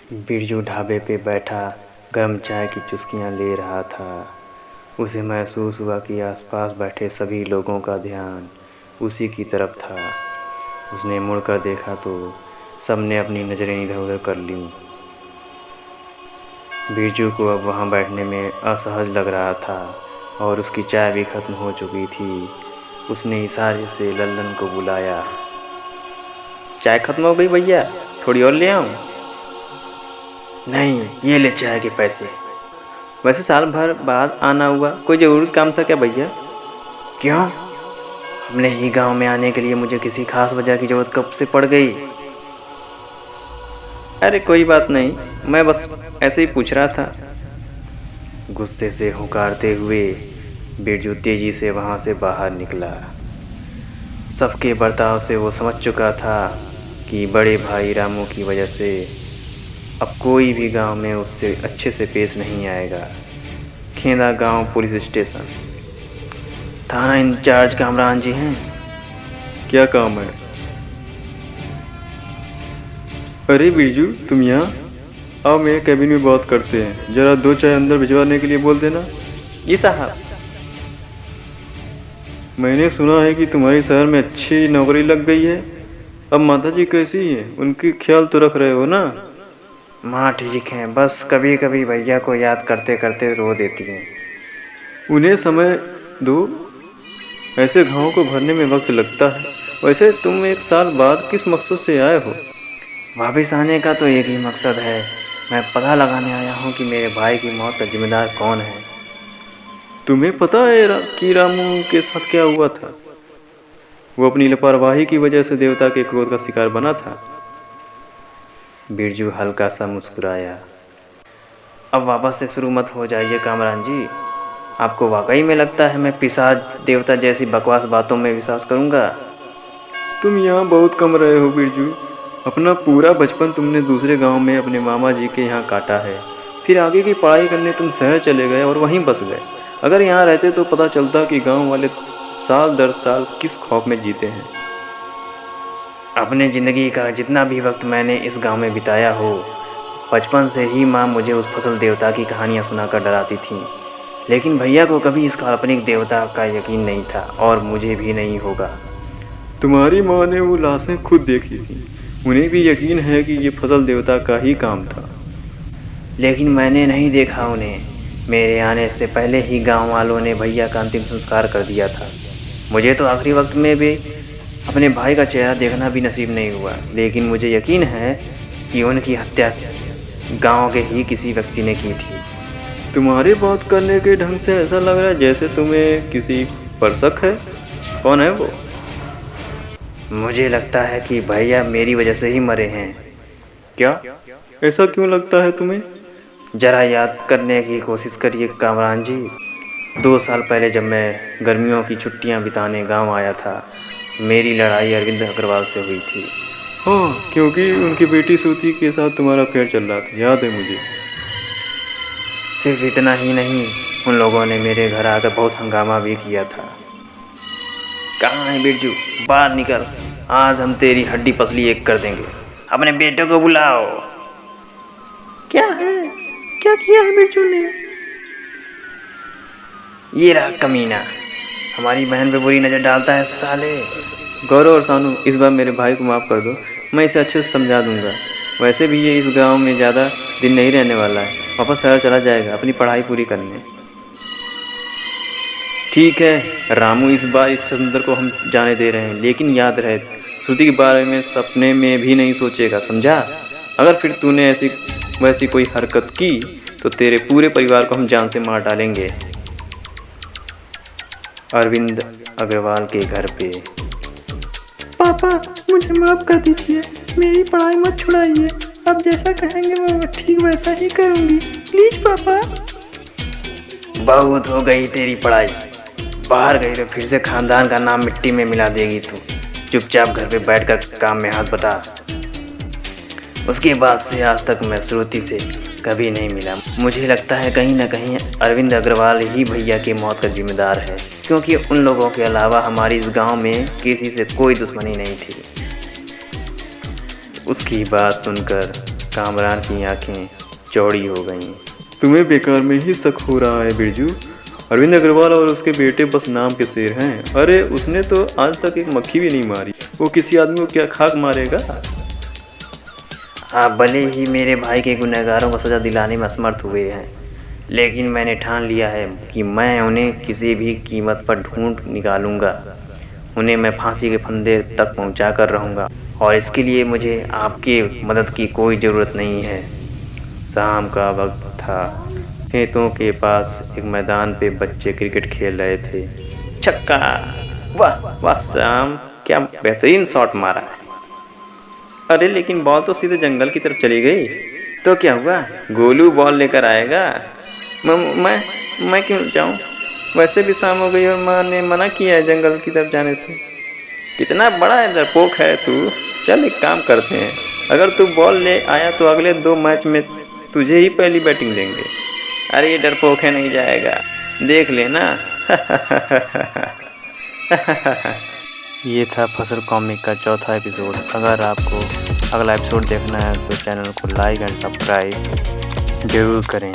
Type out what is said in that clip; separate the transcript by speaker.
Speaker 1: बिरजू ढाबे पे बैठा गर्म चाय की चुस्कियां ले रहा था। उसे महसूस हुआ कि आसपास बैठे सभी लोगों का ध्यान उसी की तरफ था। उसने मुड़कर देखा तो सबने अपनी नज़रें इधर उधर कर लीं। बिरजू को अब वहाँ बैठने में असहज लग रहा था और उसकी चाय भी खत्म हो चुकी थी। उसने इशारे से लल्लन को बुलाया। चाय खत्म हो गई भैया, थोड़ी और ले आऊं? नहीं, ये ले चाय के पैसे। वैसे साल भर बाद आना हुआ, कोई ज़रूरी काम था क्या भैया? क्यों? अपने ही गांव में आने के लिए मुझे किसी खास वजह की ज़रूरत कब से पड़ गई? अरे कोई बात नहीं, मैं बस ऐसे ही पूछ रहा था। गुस्से से हुंकारते हुए बिरजू तेजी से वहां से बाहर निकला। सबके बर्ताव से वो समझ चुका था कि बड़े भाई रामू की वजह से अब कोई भी गांव में उससे अच्छे से पेश नहीं आएगा। खेंदा गांव पुलिस स्टेशन। थाना इंचार्ज कामरान जी हैं? क्या काम है? अरे बिरजू, तुम यहाँ आओ, मेरे कैबिन में बात करते हैं। जरा 2 चाय अंदर भिजवाने के लिए बोल देना। जी साहब। मैंने सुना है कि तुम्हारी शहर में अच्छी नौकरी लग गई है। अब माता जी कैसी है? उनकी ख्याल तो रख रहे हो ना? माँ ठीक हैं, बस कभी कभी भैया को याद करते करते रो देती हैं। उन्हें समय दो, ऐसे घावों को भरने में वक्त लगता है। वैसे तुम 1 साल बाद किस मकसद से आए हो? वापिस आने का तो एक ही मकसद है। मैं पता लगाने आया हूँ कि मेरे भाई की मौत का जिम्मेदार कौन है। तुम्हें पता है कि रामू के साथ क्या हुआ था? वो अपनी लापरवाही की वजह से देवता के क्रोध का शिकार बना था। बिरजू हल्का सा मुस्कुराया। अब वापस से शुरू मत हो जाइए कामरान जी। आपको वाकई में लगता है मैं पिशाच देवता जैसी बकवास बातों में विश्वास करूंगा? तुम यहाँ बहुत कम रहे हो बिरजू। अपना पूरा बचपन तुमने दूसरे गांव में अपने मामा जी के यहाँ काटा है। फिर आगे की पढ़ाई करने तुम शहर चले गए और वहीं बस गए। अगर यहाँ रहते तो पता चलता कि गांव वाले साल दर साल किस खौफ में जीते हैं। अपने ज़िंदगी का जितना भी वक्त मैंने इस गांव में बिताया हो, बचपन से ही माँ मुझे उस फसल देवता की कहानियाँ सुनाकर डराती थीं। लेकिन भैया को कभी इस काल्पनिक देवता का यकीन नहीं था और मुझे भी नहीं होगा। तुम्हारी माँ ने वो लाशें खुद देखी थी। उन्हें भी यकीन है कि ये फसल देवता का ही काम था। लेकिन मैंने नहीं देखा उन्हें। मेरे आने से पहले ही गांव वालों ने भैया का अंतिम संस्कार कर दिया था। मुझे तो आखिरी वक्त में भी अपने भाई का चेहरा देखना भी नसीब नहीं हुआ। लेकिन मुझे यकीन है कि उनकी हत्या गांव के ही किसी व्यक्ति ने की थी। तुम्हारे बात करने के ढंग से ऐसा लग रहा है जैसे तुम्हें किसी पर शक है। कौन है वो? मुझे लगता है कि भैया मेरी वजह से ही मरे हैं। क्या? ऐसा क्यों लगता है तुम्हें? जरा याद करने की कोशिश करिए कामरान जी। 2 साल पहले जब मैं गर्मियों की छुट्टियां बिताने गांव आया था, मेरी लड़ाई अरविंद अग्रवाल से हुई थी। हाँ, क्योंकि उनकी बेटी श्रुति के साथ तुम्हारा अफेयर चल रहा था, याद है मुझे। सिर्फ इतना ही नहीं, उन लोगों ने मेरे घर आकर बहुत हंगामा भी किया था। कहाँ है बिरजू? बाहर निकल, आज हम तेरी हड्डी पसली एक कर देंगे। अपने बेटे को बुलाओ। क्या है? क्या किया है बिरजू ने? ये रहा कमीना, हमारी बहन पे बुरी नजर डालता है साले। गौरव और सानू, इस बार मेरे भाई को माफ कर दो। मैं इसे अच्छे से समझा दूंगा। वैसे भी ये इस गांव में ज़्यादा दिन नहीं रहने वाला है, वापस शहर चला जाएगा अपनी पढ़ाई पूरी करने। ठीक है रामू, इस बार इस समुद्र को हम जाने दे रहे हैं, लेकिन याद रहे श्रुति के बारे में सपने में भी नहीं सोचेगा, समझा? अगर फिर तूने वैसी कोई हरकत की तो तेरे पूरे परिवार को हम जान से मार डालेंगे। अरविंद अग्रवाल के घर पे।
Speaker 2: पापा, मुझे माफ कर दीजिए, मेरी पढ़ाई मत छुड़ाइए। अब जैसा कहेंगे मैं ठीक वैसा ही करूँगी। प्लीज पापा।
Speaker 1: बहुत हो गई तेरी पढ़ाई। बाहर गई तो फिर से खानदान का नाम मिट्टी में मिला देगी तू। चुपचाप घर पे बैठकर काम में हाथ बटा। उसके बाद से आज तक मैं श्रुति से कभी नहीं मिला। मुझे लगता है कहीं ना कहीं अरविंद अग्रवाल ही भैया की मौत का जिम्मेदार है, क्योंकि उन लोगों के अलावा हमारी इस गांव में किसी से कोई दुश्मनी नहीं थी। उसकी बात सुनकर कामरान की आंखें चौड़ी हो गईं। तुम्हें बेकार में ही शक हो रहा है बिरजू। अरविंद अग्रवाल और उसके बेटे बस नाम के शेर हैं। अरे उसने तो आज तक एक मक्खी भी नहीं मारी, वो किसी आदमी को क्या खाक मारेगा। आप भले ही मेरे भाई के गुनहगारों को सजा दिलाने में असमर्थ हुए हैं, लेकिन मैंने ठान लिया है कि मैं उन्हें किसी भी कीमत पर ढूंढ निकालूंगा। उन्हें मैं फांसी के फंदे तक पहुंचा कर रहूँगा, और इसके लिए मुझे आपके मदद की कोई ज़रूरत नहीं है। शाम का वक्त था। खेतों के पास एक मैदान पे बच्चे क्रिकेट खेल रहे थे। छक्का! वाह वाह श्याम, क्या बेहतरीन शॉट मारा है। अरे लेकिन बॉल तो सीधे जंगल की तरफ चली गई। तो क्या हुआ, गोलू बॉल लेकर आएगा। मैं क्यों जाऊं? वैसे भी शाम हो गई और माँ ने मना किया है जंगल की तरफ जाने से। कितना बड़ा है डरपोक है तू। चल एक काम करते हैं, अगर तू बॉल ले आया तो अगले 2 मैच में तुझे ही पहली बैटिंग देंगे। अरे ये डरपोक है, नहीं जाएगा, देख लेना। ये था फसल कॉमिक का चौथा एपिसोड। अगर आपको अगला एपिसोड देखना है तो चैनल को लाइक एंड सब्सक्राइब जरूर करें।